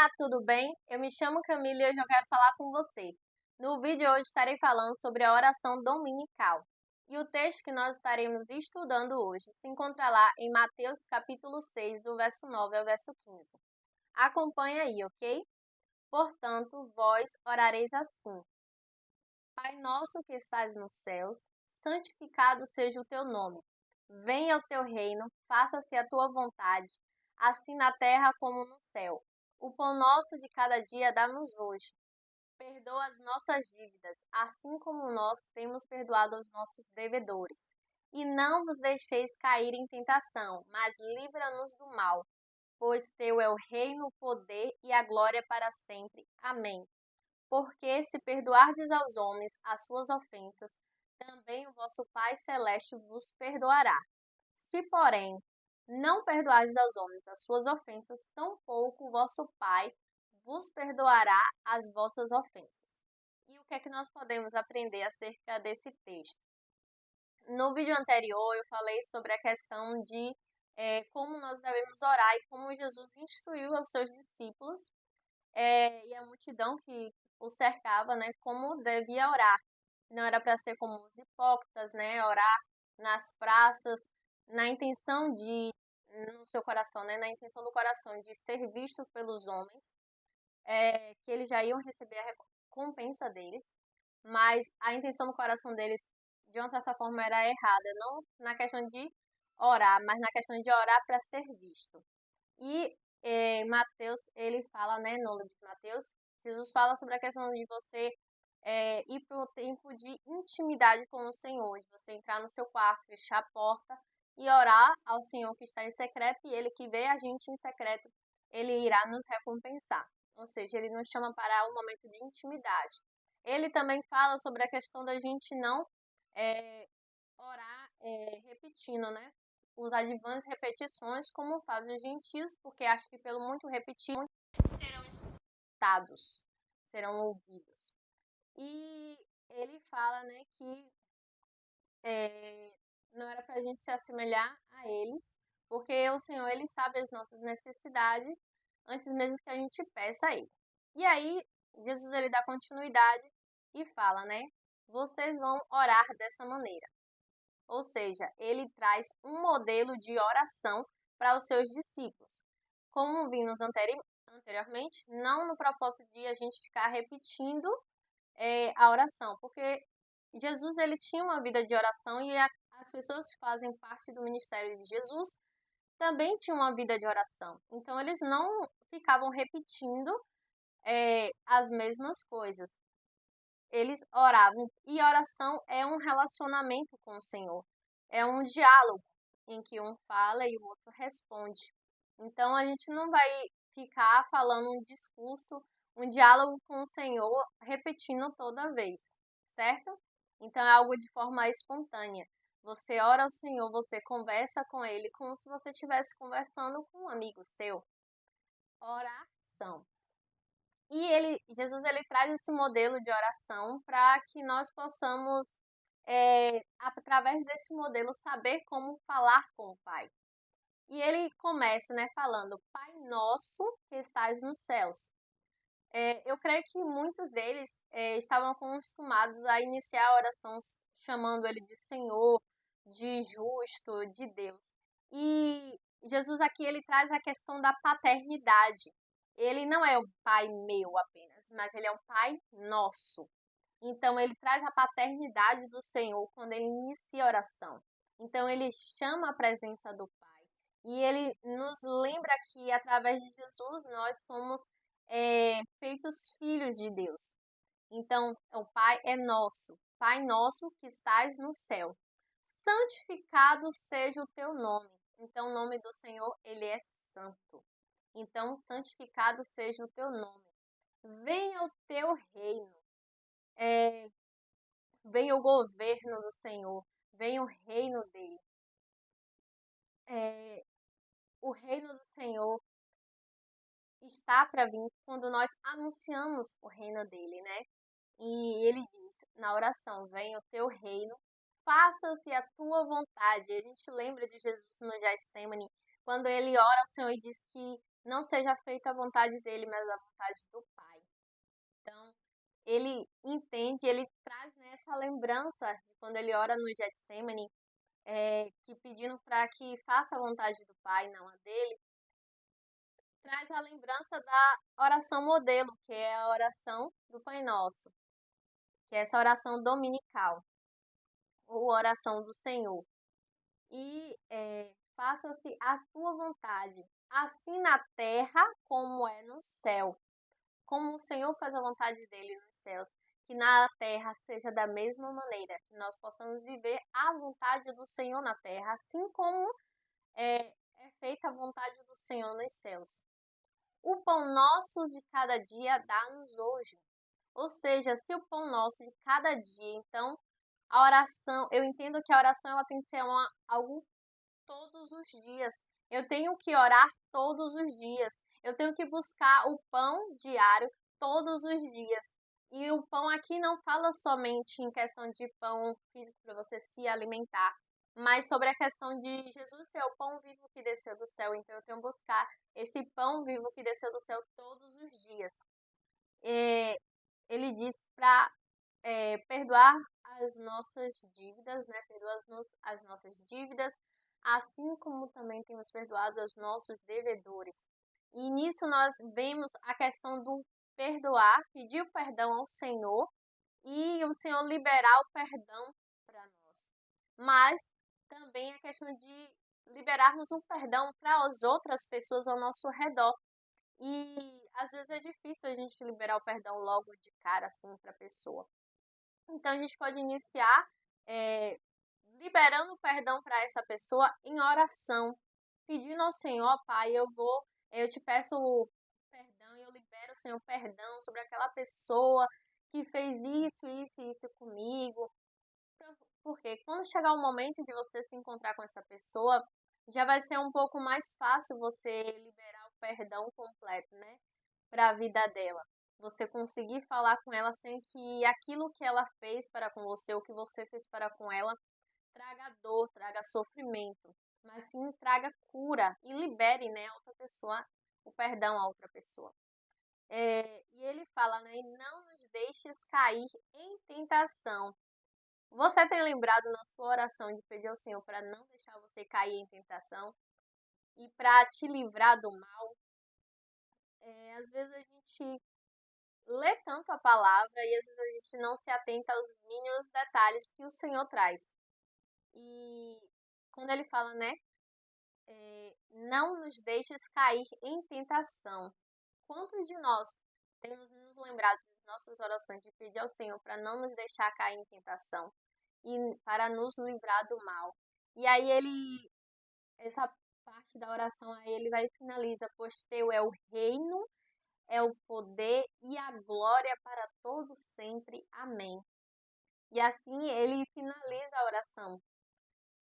Olá, tudo bem? Eu me chamo Camila e hoje eu quero falar com você. No vídeo de hoje estarei falando sobre a oração dominical. E o texto que nós estaremos estudando hoje se encontra lá em Mateus capítulo 6, do verso 9 ao verso 15. Acompanhe aí, ok? Portanto, vós orareis assim: Pai nosso que estás nos céus, santificado seja o teu nome. Venha o teu reino, faça-se a tua vontade, assim na terra como no céu. O pão nosso de cada dia dá-nos hoje. Perdoa as nossas dívidas, assim como nós temos perdoado aos nossos devedores. E não vos deixeis cair em tentação, mas livra-nos do mal. Pois teu é o reino, o poder e a glória para sempre. Amém. Porque se perdoardes aos homens as suas ofensas, também o vosso Pai Celeste vos perdoará. Se, porém, não perdoardes aos homens as suas ofensas, tampouco o vosso Pai vos perdoará as vossas ofensas. E o que é que nós podemos aprender acerca desse texto? No vídeo anterior, eu falei sobre a questão de como nós devemos orar e como Jesus instruiu aos seus discípulos e a multidão que o cercava, né, como devia orar. Não era para ser como os hipócritas, né, orar nas praças, na intenção de, no seu coração, né, na intenção do coração de ser visto pelos homens, que eles já iam receber a recompensa deles, mas a intenção do coração deles, de uma certa forma, era errada, não na questão de orar, mas na questão de orar para ser visto. E Mateus, ele fala, né, no livro de Mateus, Jesus fala sobre a questão de você ir para o tempo de intimidade com o Senhor, de você entrar no seu quarto, fechar a porta e orar ao Senhor que está em secreto, e ele que vê a gente em secreto, ele irá nos recompensar. Ou seja, ele nos chama para um momento de intimidade. Ele também fala sobre a questão da gente não orar repetindo, né? Usar de vãs repetições, como fazem os gentios, porque acho que pelo muito repetir serão escutados, serão ouvidos. E ele fala, né, que não era para a gente se assemelhar a eles, porque o Senhor, ele sabe as nossas necessidades antes mesmo que a gente peça a ele. E aí, Jesus, ele dá continuidade e fala, né, vocês vão orar dessa maneira. Ou seja, ele traz um modelo de oração para os seus discípulos. Como vimos anteriormente, não no propósito de a gente ficar repetindo a oração, porque Jesus ele tinha uma vida de oração e as pessoas que fazem parte do ministério de Jesus também tinham uma vida de oração. Então eles não ficavam repetindo as mesmas coisas. Eles oravam. E oração é um relacionamento com o Senhor. É um diálogo em que um fala e o outro responde. Então a gente não vai ficar falando um discurso, um diálogo com o Senhor repetindo toda vez, certo? Então é algo de forma espontânea. Você ora ao Senhor, você conversa com Ele como se você estivesse conversando com um amigo seu. Oração. E Jesus, ele traz esse modelo de oração para que nós possamos, através desse modelo, saber como falar com o Pai. E ele começa, né, falando, Pai nosso que estás nos céus. Eu creio que muitos deles estavam acostumados a iniciar a oração chamando ele de Senhor, de justo, de Deus. E Jesus aqui ele traz a questão da paternidade. Ele não é um pai meu apenas, mas ele é um pai nosso. Então ele traz a paternidade do Senhor quando ele inicia a oração. Então ele chama a presença do Pai. E ele nos lembra que através de Jesus nós somos feitos filhos de Deus. Então o Pai é nosso. Pai nosso que estás no céu. Santificado seja o teu nome. Então o nome do Senhor, ele é santo. Então santificado seja o teu nome. Venha o teu reino. Venha o governo do Senhor. Venha o reino dele. O reino do Senhor está para vir quando nós anunciamos o reino dele, né? E ele diz na oração: venha o teu reino, faça-se a tua vontade. A gente lembra de Jesus no Getsemane, quando ele ora ao Senhor e diz que não seja feita a vontade dele, mas a vontade do Pai. Então, ele entende, ele traz nessa lembrança de quando ele ora no Getsemane, que pedindo para que faça a vontade do Pai, não a dele, traz a lembrança da oração modelo, que é a oração do Pai Nosso, que é essa oração dominical, ou oração do Senhor. E faça-se a tua vontade, assim na terra como é no céu. Como o Senhor faz a vontade dele nos céus, que na terra seja da mesma maneira, que nós possamos viver a vontade do Senhor na terra, assim como é feita a vontade do Senhor nos céus. O pão nosso de cada dia dá-nos hoje. Ou seja, se o pão nosso de cada dia, então, a oração, eu entendo que a oração ela tem que ser algo todos os dias. Eu tenho que orar todos os dias. Eu tenho que buscar o pão diário todos os dias. E o pão aqui não fala somente em questão de pão físico para você se alimentar, mas sobre a questão de Jesus ser o pão vivo que desceu do céu. Então eu tenho que buscar esse pão vivo que desceu do céu todos os dias. Ele diz para perdoar as nossas dívidas, né? Perdoa-nos as nossas dívidas, assim como também temos perdoado aos nossos devedores. E nisso nós vemos a questão do perdoar, pedir o perdão ao Senhor e o Senhor liberar o perdão para nós. Mas também a questão de liberarmos o perdão para as outras pessoas ao nosso redor. E às vezes é difícil a gente liberar o perdão logo de cara assim para a pessoa. Então a gente pode iniciar é, liberando perdão para essa pessoa em oração, pedindo ao Senhor, Pai, eu te peço perdão e eu libero, Senhor, perdão sobre aquela pessoa que fez isso, isso e isso comigo. Porque quando chegar o momento de você se encontrar com essa pessoa, já vai ser um pouco mais fácil você liberar o perdão completo, né, para a vida dela. Você conseguir falar com ela sem que aquilo que ela fez para com você, ou que você fez para com ela, traga dor, traga sofrimento, mas sim traga cura e libere, né, a outra pessoa, o perdão à outra pessoa. E ele fala, né, não nos deixes cair em tentação. Você tem lembrado na sua oração de pedir ao Senhor para não deixar você cair em tentação e para te livrar do mal? Às vezes a gente lê tanto a palavra e às vezes a gente não se atenta aos mínimos detalhes que o Senhor traz. E quando ele fala, né, não nos deixes cair em tentação. Quantos de nós temos nos lembrado das nossas orações de pedir ao Senhor para não nos deixar cair em tentação e para nos livrar do mal? E aí essa parte da oração aí ele vai e finaliza, pois teu é o reino, é o poder e a glória para todo sempre. Amém. E assim ele finaliza a oração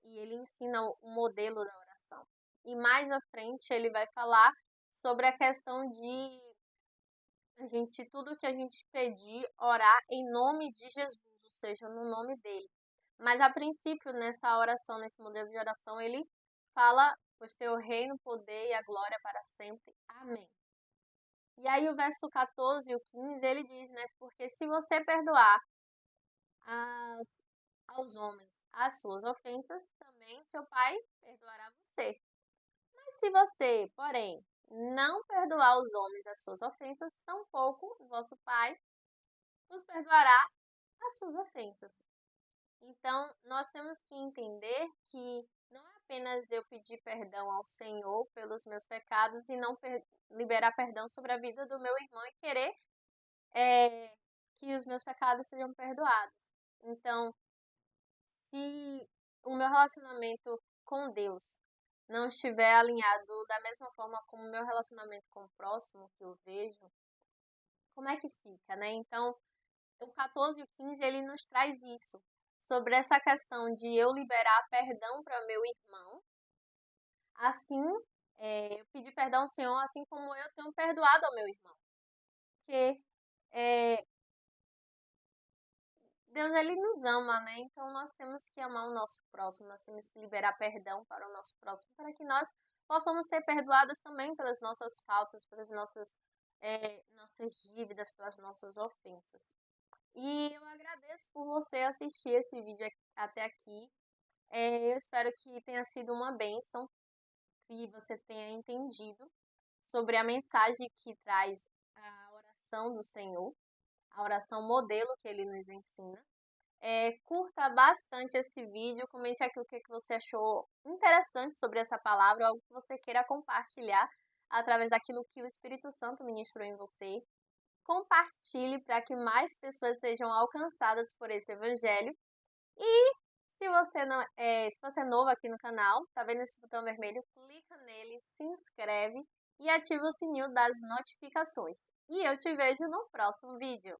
e ele ensina o modelo da oração. E mais à frente ele vai falar sobre a questão de a gente, tudo que a gente pedir, orar em nome de Jesus, ou seja, no nome dele. Mas a princípio, nessa oração, nesse modelo de oração, ele fala, pois teu reino, o poder e a glória para sempre. Amém. E aí o verso 14 e o 15, ele diz, né, porque se você perdoar aos homens as suas ofensas, também seu pai perdoará você. Mas se você, porém, não perdoar os homens as suas ofensas, tampouco o vosso pai nos perdoará as suas ofensas. Então, nós temos que entender que não é apenas eu pedir perdão ao Senhor pelos meus pecados e não liberar perdão sobre a vida do meu irmão e querer que os meus pecados sejam perdoados. Então, se o meu relacionamento com Deus não estiver alinhado da mesma forma como o meu relacionamento com o próximo que eu vejo, como é que fica, né? Então, o 14 e o 15, ele nos traz isso, sobre essa questão de eu liberar perdão para meu irmão, assim, eu pedir perdão ao Senhor, assim como eu tenho perdoado ao meu irmão. Porque é, Deus, ele nos ama, né? Então, nós temos que amar o nosso próximo, nós temos que liberar perdão para o nosso próximo, para que nós possamos ser perdoados também pelas nossas faltas, pelas nossas dívidas, pelas nossas ofensas. E eu agradeço por você assistir esse vídeo até aqui. Eu espero que tenha sido uma bênção e você tenha entendido sobre a mensagem que traz a oração do Senhor, a oração modelo que ele nos ensina. Curta bastante esse vídeo, comente aqui o que você achou interessante sobre essa palavra, algo que você queira compartilhar através daquilo que o Espírito Santo ministrou em você. Compartilhe para que mais pessoas sejam alcançadas por esse evangelho. E se você é novo aqui no canal, tá vendo esse botão vermelho? Clica nele, se inscreve e ativa o sininho das notificações. E eu te vejo no próximo vídeo.